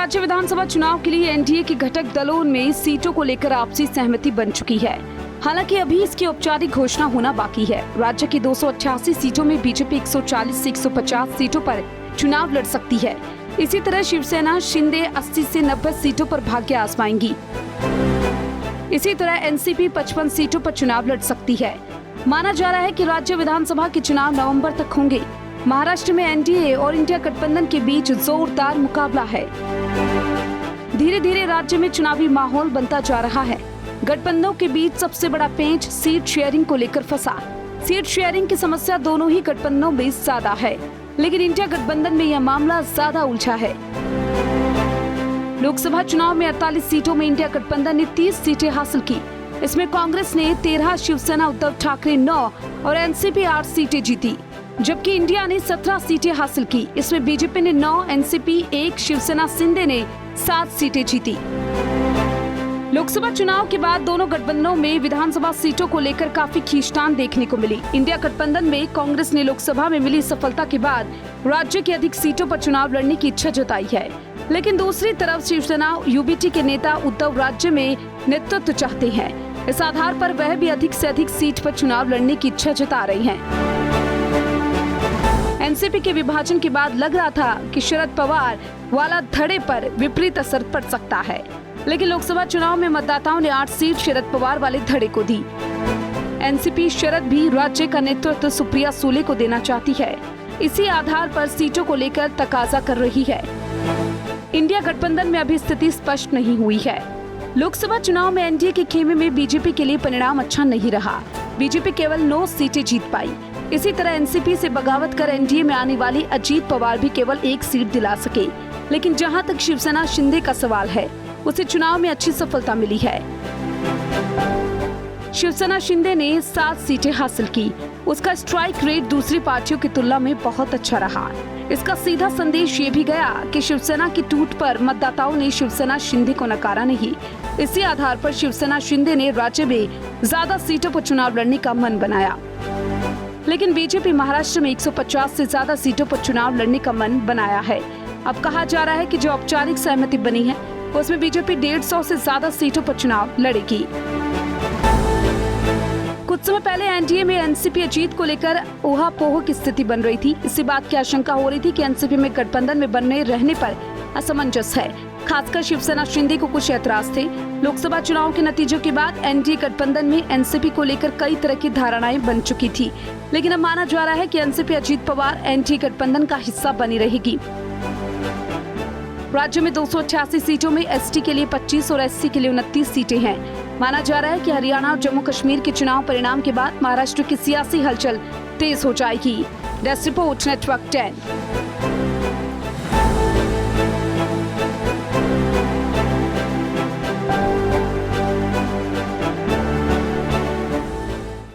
राज्य विधानसभा चुनाव के लिए एनडीए के घटक दलों में सीटों को लेकर आपसी सहमति बन चुकी है। हालांकि अभी इसकी औपचारिक घोषणा होना बाकी है। राज्य की 288 सीटों में बीजेपी 140 से 150 सीटों पर चुनाव लड़ सकती है। इसी तरह शिवसेना शिंदे 80 से 90 सीटों पर भाग्य आजमाएंगी। इसी तरह एनसीपी 55 सीटों पर चुनाव लड़ सकती है। माना जा रहा है कि राज्य विधानसभा के चुनाव नवंबर तक होंगे। महाराष्ट्र में एनडीए और इंडिया गठबंधन के बीच जोरदार मुकाबला है। धीरे धीरे राज्य में चुनावी माहौल बनता जा रहा है। गठबंधनों के बीच सबसे बड़ा पेंच सीट शेयरिंग को लेकर फंसा। सीट शेयरिंग की समस्या दोनों ही गठबंधनों में ज्यादा है, लेकिन इंडिया गठबंधन में यह मामला ज्यादा उलझा है। लोकसभा चुनाव में 48 सीटों में इंडिया गठबंधन ने 30 सीटें हासिल की। इसमें कांग्रेस ने 13, शिवसेना उद्धव ठाकरे 9 और एनसीपी 8 सीटें जीती, जबकि इंडिया ने 17 सीटें हासिल की। इसमें बीजेपी ने 9, एनसीपी 1, शिवसेना शिंदे ने 7 सीटें जीती। लोकसभा चुनाव के बाद दोनों गठबंधनों में विधानसभा सीटों को लेकर काफी खींचतान देखने को मिली। इंडिया गठबंधन में कांग्रेस ने लोकसभा में मिली सफलता के बाद राज्य की अधिक सीटों पर चुनाव लड़ने की इच्छा जताई है, लेकिन दूसरी तरफ शिवसेना यूबीटी के नेता उद्धव राज्य में नेतृत्व चाहते हैं। इस आधार पर वह भी अधिक से अधिक सीट पर चुनाव लड़ने की इच्छा जता रही हैं। एनसीपी के विभाजन के बाद लग रहा था कि शरद पवार वाला धड़े पर विपरीत असर पड़ सकता है, लेकिन लोकसभा चुनाव में मतदाताओं ने 8 सीट शरद पवार वाले धड़े को दी। एनसीपी शरद भी राज्य का नेतृत्व सुप्रिया सूले को देना चाहती है। इसी आधार पर सीटों को लेकर तकाजा कर रही है। इंडिया गठबंधन में अभी स्थिति स्पष्ट नहीं हुई है। लोकसभा चुनाव में एनडीए के खेमे में बीजेपी के लिए परिणाम अच्छा नहीं रहा। बीजेपी केवल 9 सीटें जीत पाई। इसी तरह एनसीपी से बगावत कर एनडीए में आने वाली अजीत पवार भी केवल 1 सीट दिला सके। लेकिन जहां तक शिवसेना शिंदे का सवाल है, उसे चुनाव में अच्छी सफलता मिली है। शिवसेना शिंदे ने 7 सीटें हासिल की। उसका स्ट्राइक रेट दूसरी पार्टियों की तुलना में बहुत अच्छा रहा। इसका सीधा संदेश ये भी गया कि शिवसेना की टूट पर मतदाताओं ने शिवसेना शिंदे को नकारा नहीं। इसी आधार पर शिवसेना शिंदे ने राज्य में ज्यादा सीटों पर चुनाव लड़ने का मन बनाया। लेकिन बीजेपी महाराष्ट्र में 150 से ज्यादा सीटों पर चुनाव लड़ने का मन बनाया है। अब कहा जा रहा है कि जो औपचारिक सहमति बनी है, उसमें बीजेपी 150 से ज्यादा सीटों पर चुनाव लड़ेगी। कुछ समय पहले एनडीए में एनसीपी अजीत को लेकर ऊहापोह की स्थिति बन रही थी। इसी बात की आशंका हो रही थी कि एनसीपी में गठबंधन में बने रहने पर असमंजस है। खासकर शिवसेना शिंदे को कुछ ऐतराज थे। लोकसभा चुनाव के नतीजों के बाद एनडीए गठबंधन में एनसीपी को लेकर कई तरह की धारणाएं बन चुकी थी, लेकिन अब माना जा रहा है कि एनसीपी अजीत पवार एनडीए गठबंधन का हिस्सा बनी रहेगी। राज्य में 288 सीटों में एसटी के लिए 25 और एससी के लिए 29 सीटें हैं। माना जा रहा है कि हरियाणा और जम्मू कश्मीर के चुनाव परिणाम के बाद महाराष्ट्र की सियासी हलचल तेज हो जाएगी। Desk report, network 10।